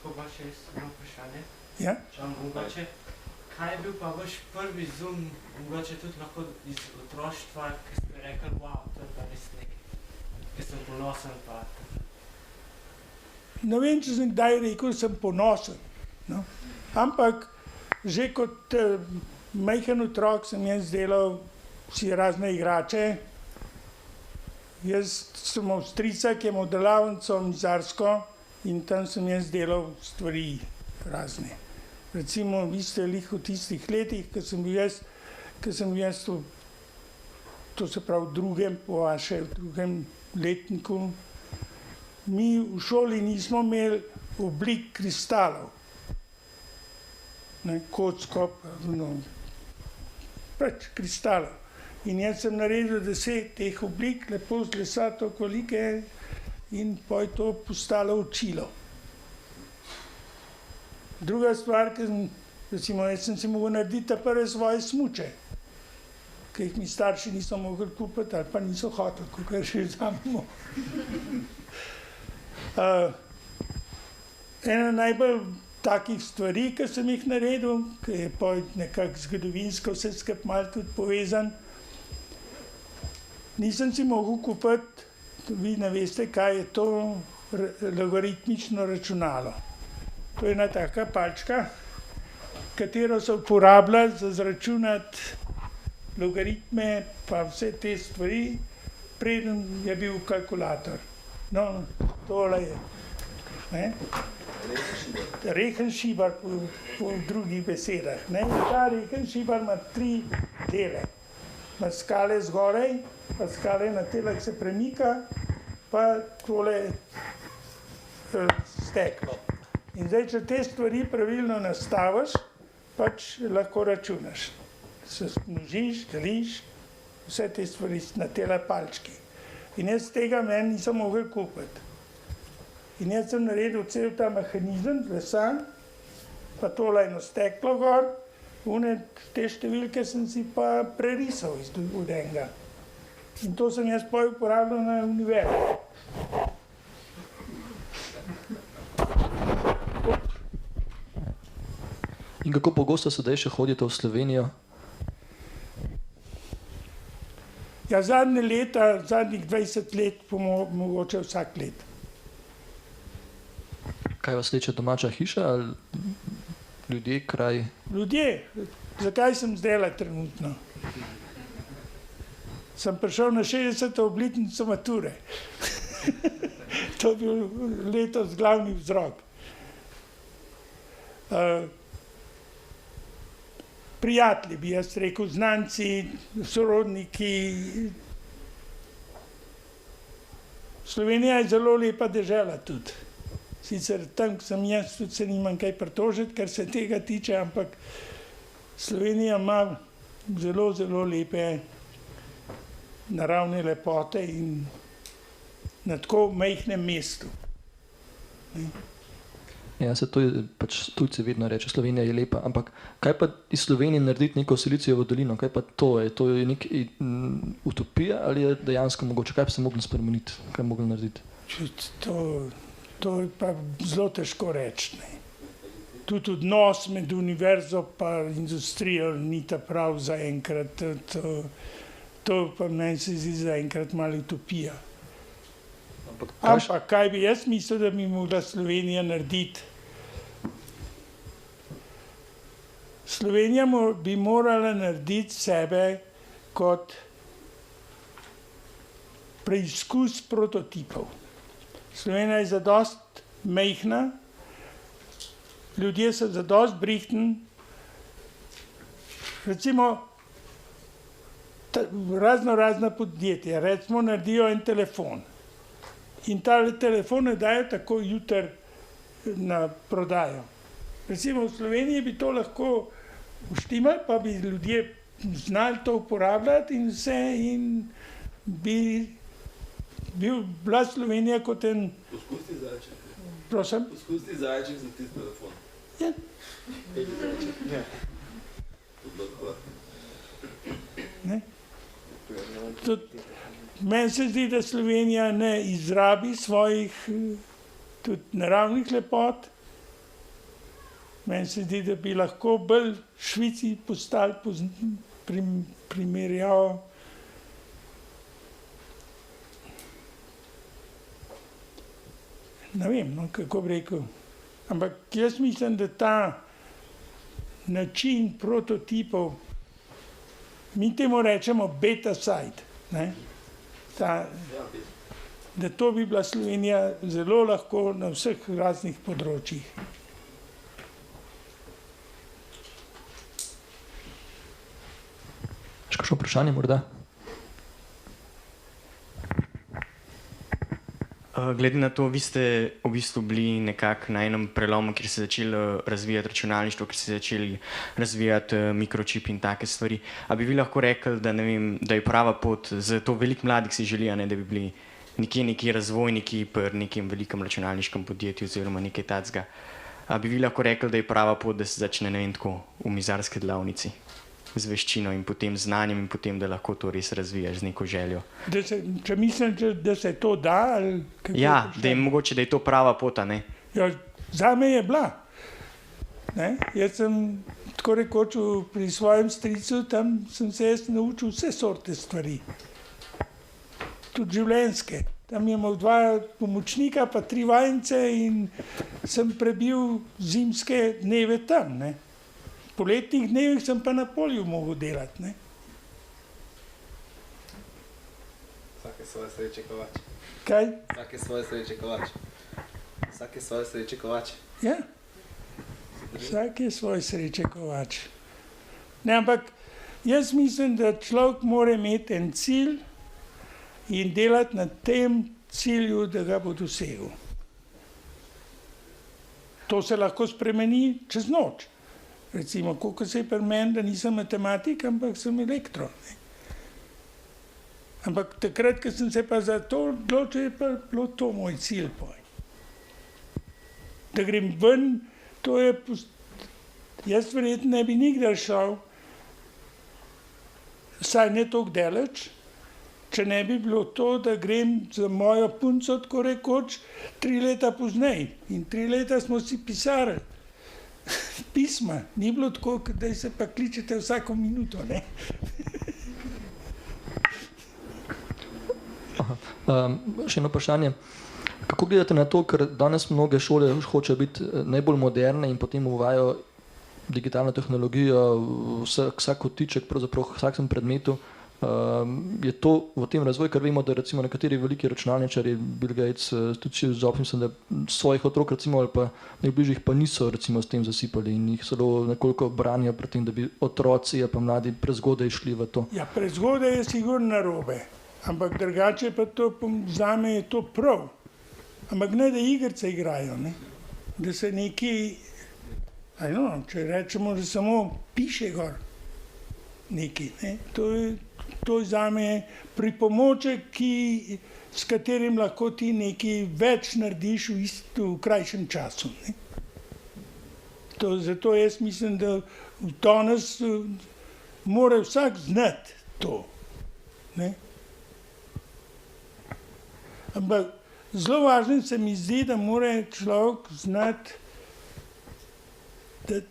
lahko pa še eno vprašanje? Ja? Mogoče, kaj je bil pa vaš prvi zum, mogoče tudi lahko iz otroštva, ki ste rekli, wow, to je pa res nekaj, ki sem ponosen pa. Ne vem, če sem kdaj rekel, da sem ponosen. No? Ampak že kot majhen otrok sem jaz delal vsi razne igrače. Jaz sem imel strica, ki je imel delavnico mizarsko in tam sem jaz delal stvari razne. Recimo, vi ste lih v tistih letih, ko sem bil jaz to se pravi v drugem, po vaše, v drugem letniku. Mi v šoli nismo imeli oblik kristalov. Kocko, pač kristalov. In jaz sem naredil 10 teh oblik, lepo z lesa, tako velike, in potem je to postalo učilo. Druga stvar, recimo, jaz sem si mogel narediti prve svoje smuče, ki jih mi starši niso mogli kupiti ali pa niso hoteli, kakor še vzamemo. Ena najbolj takih stvari, ki sem jih naredil, ki je pa nekako zgodovinsko vse skupaj malo tudi povezan, nisem si mogel kupiti, vi ne veste, kaj je to logaritmično računalo. To je ena taka palčka, katero se uporablja za izračunati logaritme pa vse te stvari, preden je bil kalkulator. No, tole je. Rehenšibar po drugih besedah. Ta rehenšibar ima 3 dele. Ima skale zgoraj, pa skale na tele, ki se premika, pa tole steklo. In zdaj, če te stvari pravilno nastaviš, pač lahko računaš. Se množiš, deliš, vse te stvari na tele palčki. In jaz tega meni nisem mogel kupiti. In jaz sem naredil cel ta mehanizem, lesa, pa tole eno steklo gor, te številke sem si pa prerisal od enega. In to sem jaz potem uporabljal na univerzi. In kako pogosto sedaj še hodite v Slovenijo? Ja, zadnje leta, zadnjih 20 let, mogoče vsak let. Kaj vas vleče, domača hiša ali ljudje, kraj? Ljudje. Zakaj sem zdajle trenutno? Sem prišel na 60. obletnico mature. To je bil letos glavni vzrok. Prijatelji, bi jaz rekel, znanci, sorodniki. Slovenija je zelo lepa dežela tudi. Sicer tam, ko sem jaz, tudi se nimam kaj pritožiti, kar se tega tiče, ampak Slovenija ima zelo, zelo lepe naravne lepote in na tako majhnem mestu. Ja, se to je, pač tujci vedno reče, Slovenija je lepa, ampak kaj pa iz Slovenije narediti neko Silicijevo dolino? Kaj pa to je? To je nek utopija ali je dejansko mogoče? Kaj bi se mogli spremeniti? Kaj bi mogli narediti? To je pa zelo težko reči. Tudi odnos med univerzo pa industrijo ni ta prav zaenkrat. To pa meni se zdi zaenkrat malo utopija. Ampak kaj bi jaz mislil, da bi mogla Slovenija narediti? Slovenija bi morala narediti sebe kot preizkus prototipov. Slovenija je zadosti majhna, ljudje so zadosti brihtni. Recimo, razna podjetja, recimo naredijo en telefon. In ta telefon ne dajo tako jutri na prodajo. Recimo v Sloveniji bi to lahko uštimali, pa bi ljudje znali to uporabljati in vse in bi bila Slovenija kot en... Poskusti zajček. Prosim? Poskusti zajček za tisti telefon. Ja. Ja. To bilo hvala. Ne? Meni se zdi, da Slovenija ne izrabi svojih tudi naravnih lepot Meni se zdi, da bi lahko bolj Švici postali primerjavo. Ne vem, no, kako bi rekel. Ampak jaz mislim, da ta način prototipov, mi temu rečemo beta site, ne? Da to bi bila Slovenija zelo lahko na vseh raznih področjih. Še kakšno vprašanje morda? Glede na to, vi ste v bistvu bili nekako na enem prelomu, kjer se je začelo razvijati računalništvo, kjer se je začeli razvijati mikročip in take stvari. A bi vi lahko rekli, da, ne vem, da je prava pot, zato veliko mladih si želijo, ne, da bi bili neki razvojniki pri nekem velikem računalniškem podjetju oziroma nekaj takega. A bi vi lahko rekli, da je prava pot, da se začne, ne vem, tako v mizarski delavnici z veščino in potem znanjem in potem, da lahko to res razvijaš z neko željo? Če mislim, da se to da? Ali ja, da je mogoče, da je to prava pota, ne? Ja, zame je bila. Ne? Jaz sem tako rekoč pri svojem stricu, tam sem se jaz naučil vse sorte stvari. Tudi življenjske. Tam je imel 2 pomočnika, pa 3 vajence in sem prebil zimske dneve tam, ne? Po letnih dnevih sem pa na polju mogel delati, ne? Vsake svoje sreče kovač. Kaj? Vsake svoje sreče kovač. Vsake svoje sreče kovač. Ja. Vsake svoje sreče kovač. Ne, ampak jaz mislim, da človek mora imeti en cilj in delati na tem cilju, da ga bo dosegel. To se lahko spremeni čez noč. Recimo, koliko se je pri meni, da nisem matematik, ampak sem elektro. Ne? Ampak takrat, ko sem se pa za to odločil, je pa bilo to moj cilj. Da grem ven, to je... Jaz verjetno ne bi nikdar šel, saj ne toliko daleč, če ne bi bilo to, da grem za mojo punco, tako rekoč, 3 leta pozneje. In 3 leta smo si pisali pisma. Ni bilo tako, da se pa kličete vsako minuto, ne? Še eno vprašanje. Kako gledate na to, ker danes mnoge šole hočejo biti najbolj moderne in potem uvajajo digitalno tehnologijo, vsak kotiček, pravzaprav vsakem predmetu. Je to v tem razvoju, ker vemo, da recimo nekateri veliki računalničarji, Bill Gates, tudi Steve Jobs, mislim, da svojih otrok recimo ali pa najbližjih pa niso recimo s tem zasipali in jih zelo nekoliko branijo pred tem, da bi otroci ali pa mladi prezgodaj šli v to. Ja, prezgodaj je sigurno narobe, ampak drugače pa to zame je to prav. Ampak ne, da igrice igrajo, ne? Da se neki, če rečemo, da samo piše gor neki, ne? To je zame pripomoček, s katerim lahko ti nekaj več narediš v krajšem času. Ne? Zato jaz mislim, da danes mora vsak znati to. Ne? Ampak zelo važno se mi zdi, da mora človek znati,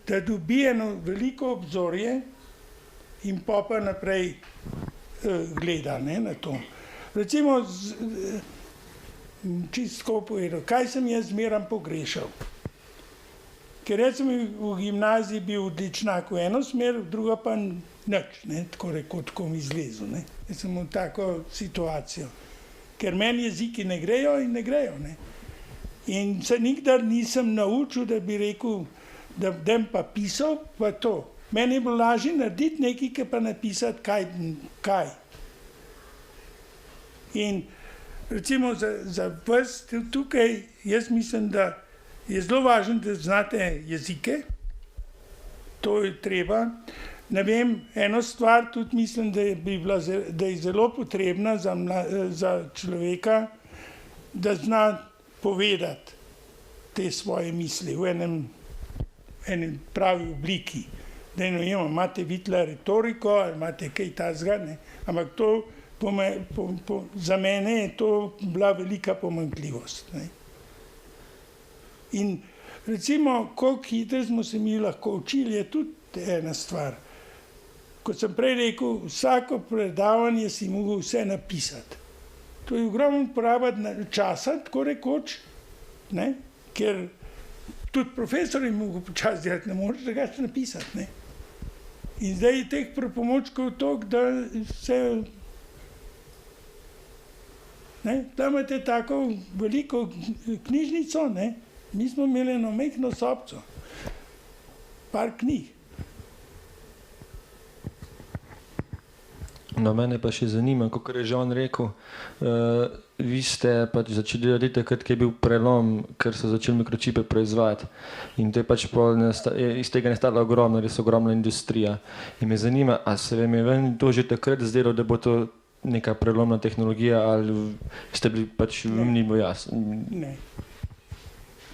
da dobi eno veliko obzorje in pa naprej gleda, ne, na to. Recimo, čisto povedal, kaj sem jaz zmeraj pogrešal. Ker jaz sem v gimnaziji bil odličnak v eno smer, v drugo pa nič, ne, tako rekoč, ko mi izlezel. Ne. Jaz sem v tako situacijo. Ker meni jeziki ne grejo in ne grejo. Ne. In se nikdar nisem naučil, da bi rekel, da bom pa pisal, pa to. Meni je bilo lažje narediti nekaj, ki pa napisati kaj. In recimo za vas tukaj, jaz mislim, da je zelo važno, da znate jezike. To je treba. Ne vem, eno stvar tudi mislim, da je zelo potrebna za človeka, da zna povedati te svoje misli v enem pravi obliki. Da ne vem, imate videla retoriko ali imate kaj takega, ne? Ampak to za mene je to bila velika pomanjkljivost. Ne? In Recimo, koliko hitro smo se mi lahko učili, je tudi ena stvar. Kot sem prej rekel, vsako predavanje si mogel vse napisati. To je ogromno poraba časa, tako rekoč, ne? Ker tudi profesor je mogel počasi delati, ne moreš drugače napisati. Ne? In zdaj je teh pripomočkov toliko, da se... Ne? Tam imate tako veliko knjižnico, ne? Mi smo imeli eno majhno sobco, par knjig. No, mene pa še zanima, kot je že on rekel, vi ste pač začeli delati takrat, ko je bil prelom, ker so začeli mikročipe proizvajati. In to je pač iz tega nastala res ogromna industrija. In me zanima, a se vam je to že takrat zdelo, da bo to neka prelomna tehnologija, ali ste bili pač ni bilo jasno? Ne.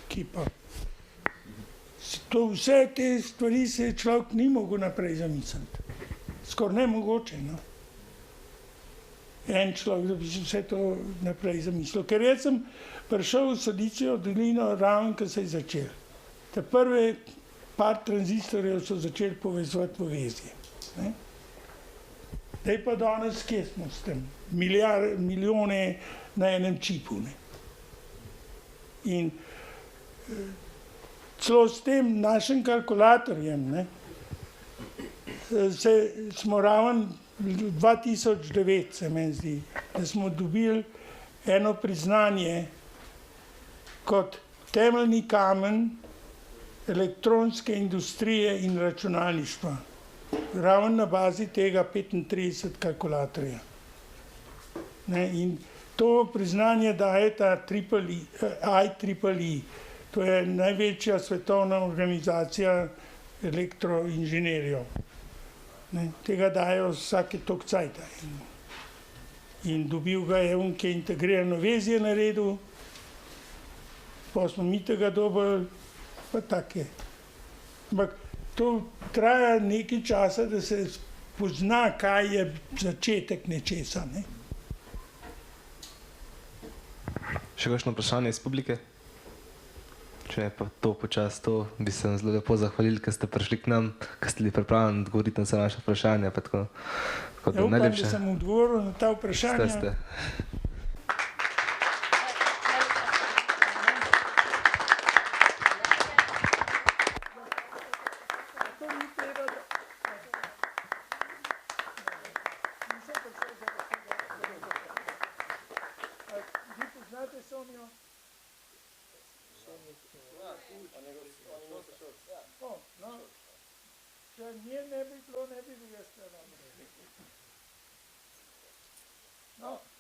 Ki pa? Vse te stvari se človek ni mogel naprej zamisliti. Skoraj nemogoče, no. En človek, da bi se vse to naprej zamislil. Ker jaz sem prišel v Silicijevo dolino ravno, ko se je začel. Te prve par tranzistorjev so začeli povezovati povezje. Zdaj pa danes, kje smo s tem? Milijone na enem čipu. Ne? In celo s tem našim kalkulatorjem, ne, smo ravno 2009, se meni zdi, da smo dobili eno priznanje kot temeljni kamen elektronske industrije in računalništva. Ravno na bazi tega 35 kalkulatorja. Ne, in to priznanje daje ta IEEE. To je največja svetovna organizacija elektroinženirjev. Tega dajo vsake toliko cajta. In dobil ga je on, ki je integrirano vezje naredil, pa smo mi tega dobili, pa take. Ampak to traja nekaj časa, da se pozna, kaj je začetek nečesa. Ne? Še kakšno vprašanje iz publike? Če je pa to počas to, bi se vam zelo lepo zahvalili, ker ste prišli k nam, ker ste bili pripravljeni odgovoriti na vse naše vprašanja. Upam, da sem odgovoril na ta vprašanja. Ste.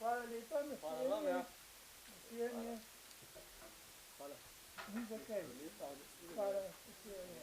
Hvala lepa, naslednje. Ni za kaj. Hvala, naslednje.